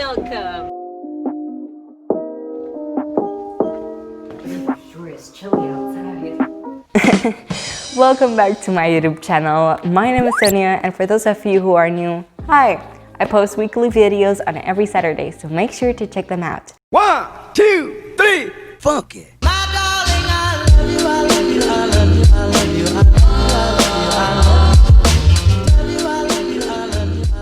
Welcome! Sure is chilly outside. Welcome back to my YouTube channel. My name is Sonia, and for those of you who are new, hi! I post weekly videos on every Saturday, so make sure to check them out. 1, 2, 3, funky.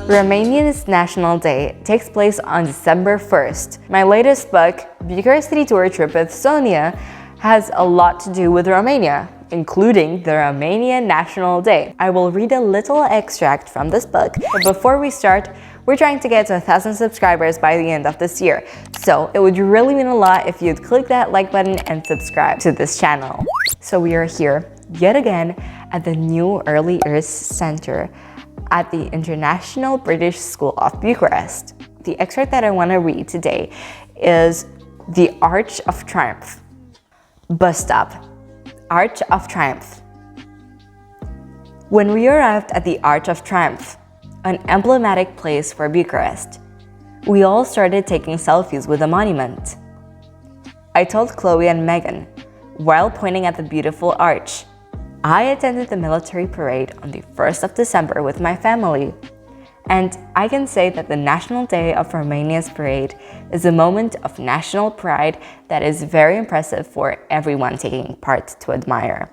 Romania's National Day takes place on December 1st. My latest book, Bucharest City Tour Trip with Sonia, has a lot to do with Romania, including the Romanian National Day. I will read a little extract from this book, but before we start, we're trying to get to 1,000 subscribers by the end of this year. So it would really mean a lot if you'd click that like button and subscribe to this channel. So we are here yet again at the new Early Years Center at the International British School of Bucharest. The extract that I want to read today is the Arch of Triumph. Bus stop. Arch of Triumph. When we arrived at the Arch of Triumph, an emblematic place for Bucharest, we all started taking selfies with the monument. I told Chloe and Megan, while pointing at the beautiful arch, I attended the military parade on the 1st of December with my family. And I can say that the National Day of Romania's parade is a moment of national pride that is very impressive for everyone taking part to admire.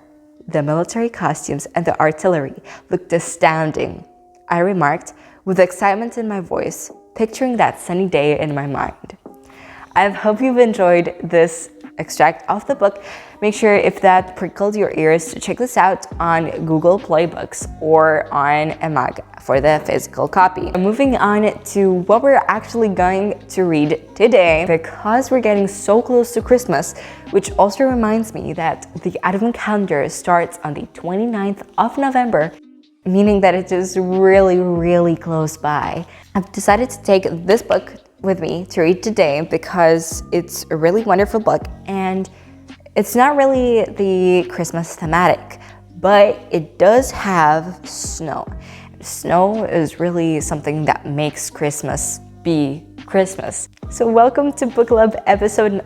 The military costumes and the artillery looked astounding, I remarked with excitement in my voice, picturing that sunny day in my mind. I hope you've enjoyed this extract of the book. Make sure, if that prickled your ears, to check this out on Google Play Books or on EMAG for the physical copy. Moving on to what we're actually going to read today, because we're getting so close to Christmas, which also reminds me that the Advent calendar starts on the 29th of November, meaning that it is really close by. I've decided to take this book with me to read today because it's a really wonderful book, and it's not really the Christmas thematic, but it does have snow. Snow is really something that makes Christmas be Christmas. So welcome to Book Club episode.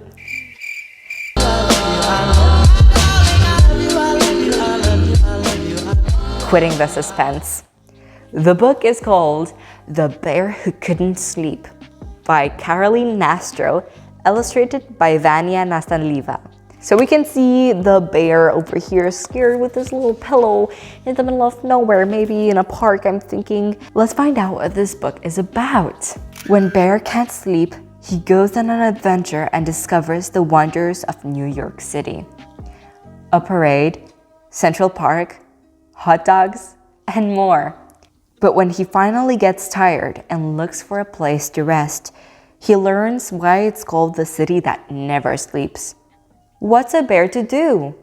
Quitting the suspense. The book is called The Bear Who Couldn't Sleep by Caroline Nastro, illustrated by Vania Nastanliva. So we can see the bear over here scared with this little pillow in the middle of nowhere, maybe in a park, I'm thinking. Let's find out what this book is about. When Bear can't sleep, he goes on an adventure and discovers the wonders of New York City. A parade, Central Park, hot dogs, and more. But when he finally gets tired and looks for a place to rest, he learns why it's called the city that never sleeps. What's a bear to do?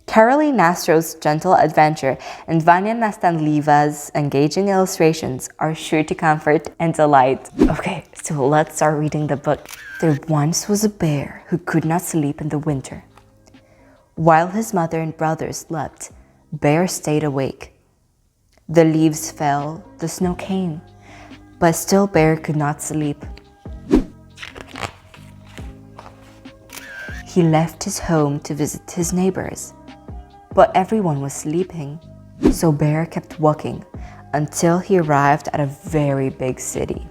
Caroline Nastro's gentle adventure and Vania Nastanliva's engaging illustrations are sure to comfort and delight. Okay, so let's start reading the book. There once was a bear who could not sleep in the winter. While his mother and brothers slept, Bear stayed awake. The leaves fell, the snow came, but still Bear could not sleep. He left his home to visit his neighbors, but everyone was sleeping, so Bear kept walking until he arrived at a very big city,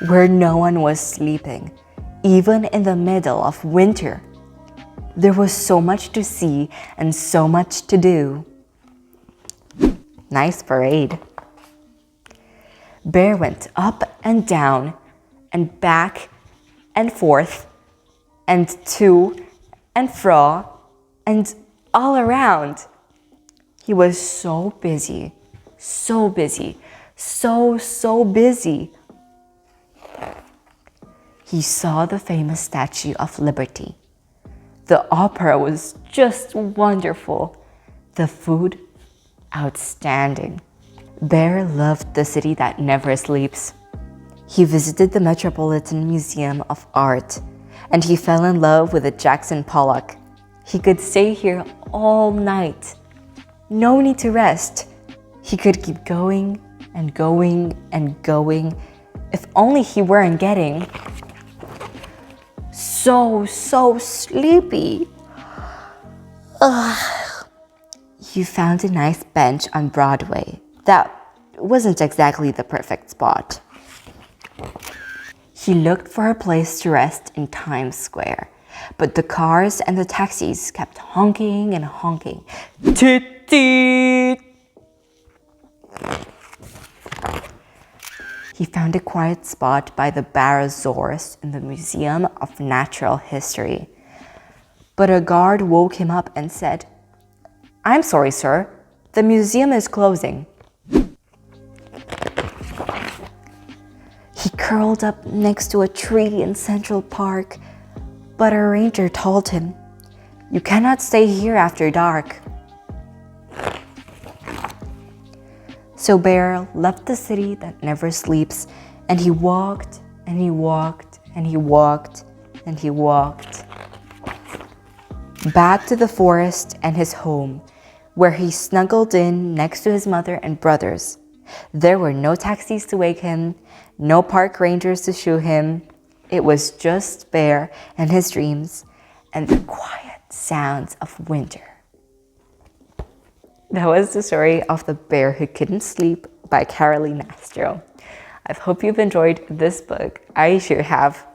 where no one was sleeping, even in the middle of winter. There was so much to see and so much to do. Nice parade. Bear went up and down and back and forth and to and fro and all around. He was so busy, so busy, so busy. He saw the famous Statue of Liberty. The opera was just wonderful. The food, outstanding. Bear loved the city that never sleeps. He visited the Metropolitan Museum of Art, and he fell in love with a Jackson Pollock. He could stay here all night. No need to rest. He could keep going and going and going If only he weren't getting so sleepy. Ugh. You found a nice bench on Broadway. That wasn't exactly the perfect spot. He looked for a place to rest in Times Square, but the cars and the taxis kept honking and honking. Toot toot! He found a quiet spot by the Barosaurus in the Museum of Natural History. But a guard woke him up and said, "I'm sorry, sir. The museum is closing." He curled up next to a tree in Central Park, but a ranger told him, "You cannot stay here after dark." So Bear left the city that never sleeps, and he walked, and he walked, and he walked, and he walked. Back to the forest and his home, where he snuggled in next to his mother and brothers. There were no taxis to wake him, no park rangers to shoo him. It was just Bear and his dreams and the quiet sounds of winter. That was the story of The Bear Who Couldn't Sleep by Caroline Nastro. I hope you've enjoyed this book. I sure have.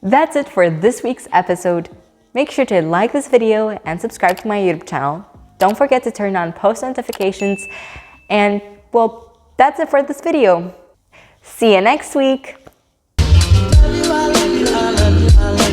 That's it for this week's episode. Make sure to like this video and subscribe to my YouTube channel. Don't forget to turn on post notifications. And, well, that's it for this video. See you next week. I love you, I love you, I love you, I love you.